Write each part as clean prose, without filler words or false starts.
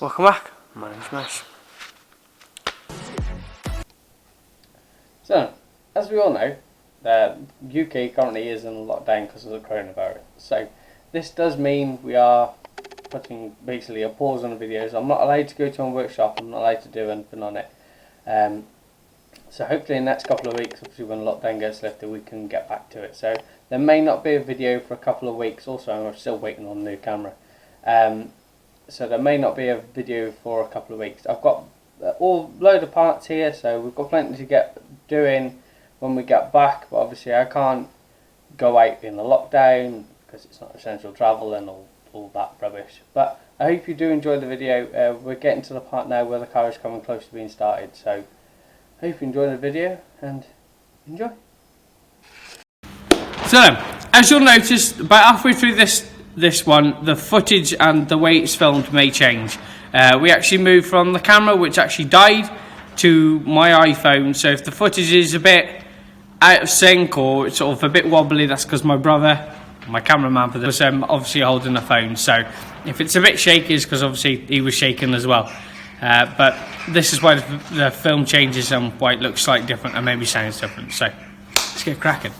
Welcome back, my name's Mesh. So, as we all know, the UK currently is in lockdown because of the coronavirus. So, this does mean we are putting basically a pause on the videos. I'm not allowed to go to a workshop, I'm not allowed to do anything on it. So hopefully in the next couple of weeks, obviously when lockdown gets lifted, we can get back to it. So there may not be a video for a couple of weeks. Also, I'm still waiting on a new camera. So there may not be a video for a couple of weeks. I've got all load of parts here, so we've got plenty to get doing when we get back. But obviously I can't go out in the lockdown because it's not essential travel and all that rubbish. But I hope you do enjoy the video. We're getting to the part now where the car is coming close to being started. So I hope you enjoy the video and enjoy. So, as you'll notice, about halfway through this one, the footage and the way it's filmed may change. We actually moved from the camera, which actually died, to my iPhone. So if the footage is a bit out of sync or it's sort of a bit wobbly, that's because my brother, my cameraman for this, was obviously holding the phone. So if it's a bit shaky, it's because obviously he was shaking as well. But this is why the film changes and why it looks slightly different and maybe sounds different. So let's get cracking.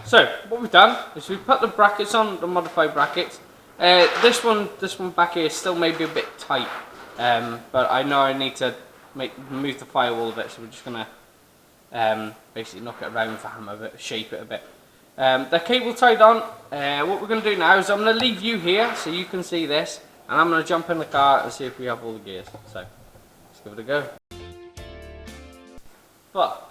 So what we've done is we've put the brackets on, the modified brackets. This one back here is still maybe a bit tight, but I know I need to move the firewall a bit, so we're just gonna basically knock it around with a hammer, but shape it a bit. The cable tied on. What we're gonna do now is I'm gonna leave you here so you can see this, and I'm gonna jump in the car and see if we have all the gears. So let's give it a go. But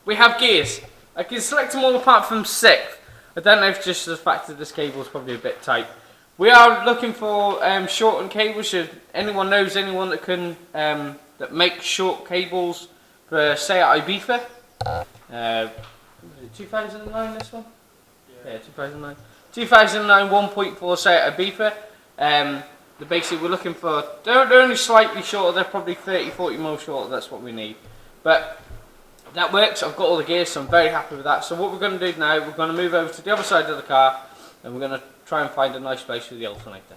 we have gears. I can select them all apart from 6th. I don't know if just the fact that this cable is probably a bit tight. We are looking for shortened cables. If anyone knows anyone that can that makes short cables for, say, at Ibiza. 2009 this one? Yeah, 2009. 2009 1.4 say at Ibiza. Basically we're looking for, they're only slightly shorter, they're probably 30-40 mil shorter, that's what we need. But that works. I've got all the gears, so I'm very happy with that. So what we're going to do now, we're going to move over to the other side of the car and we're going to try and find a nice place for the alternator.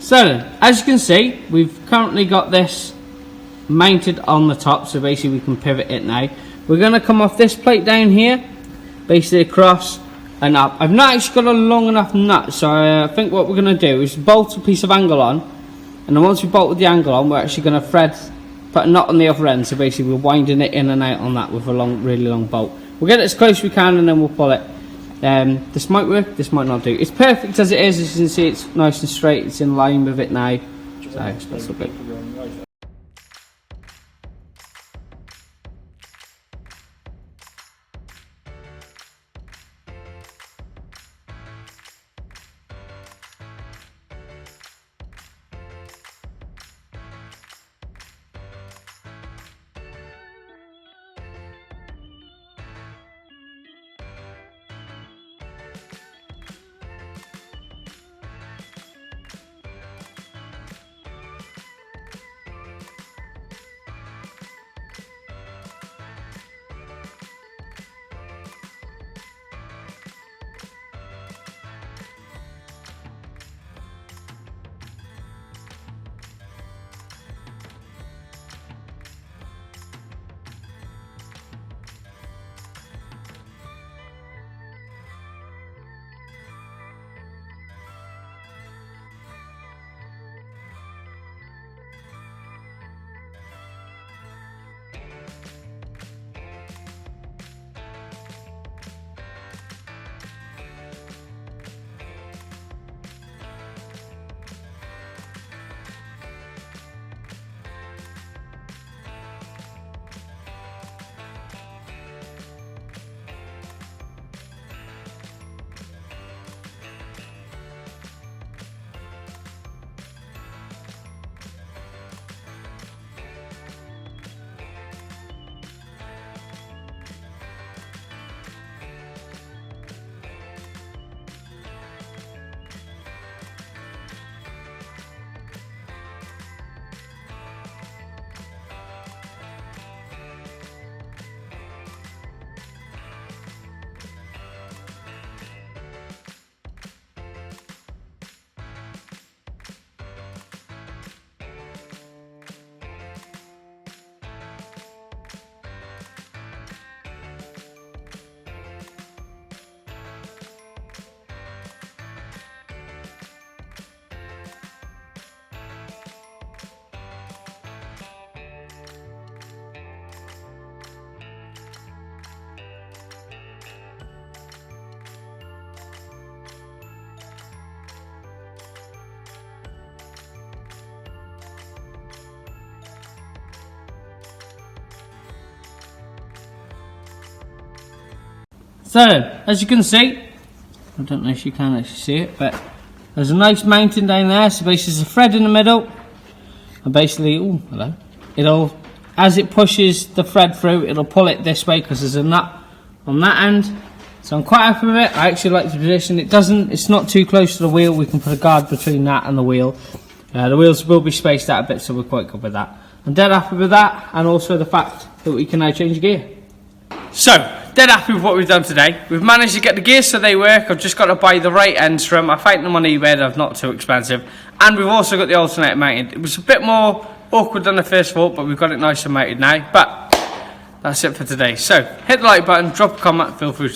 So then, as you can see, we've currently got this mounted on the top, so basically we can pivot it now. We're going to come off this plate down here, basically across and up. I've not actually got a long enough nut, so I think what we're going to do is bolt a piece of angle on, and then once we bolt with the angle on, we're actually going to put a knot on the other end, so basically we're winding it in and out on that with a really long bolt. We'll get it as close as we can and then we'll pull it. This might work, this might not do. It's perfect as it is. As you can see, it's nice and straight, it's in line with it now, so that's all good. So, as you can see, I don't know if you can actually see it, but there's a nice mounting down there. So basically there's a thread in the middle, and basically, oh hello, as it pushes the thread through, it'll pull it this way because there's a nut on that end. So I'm quite happy with it. I actually like the position. It's not too close to the wheel. We can put a guard between that and the wheel. The wheels will be spaced out a bit, so we're quite good with that. I'm dead happy with that, and also the fact that we can now change gear. So, dead happy with what we've done today. We've managed to get the gears so they work. I've just got to buy the right ends from them. I found them on eBay, they're not too expensive. And we've also got the alternator mounted. It was a bit more awkward than I first thought, but we've got it nice and mounted now. But that's it for today. So, hit the like button, drop a comment, feel free to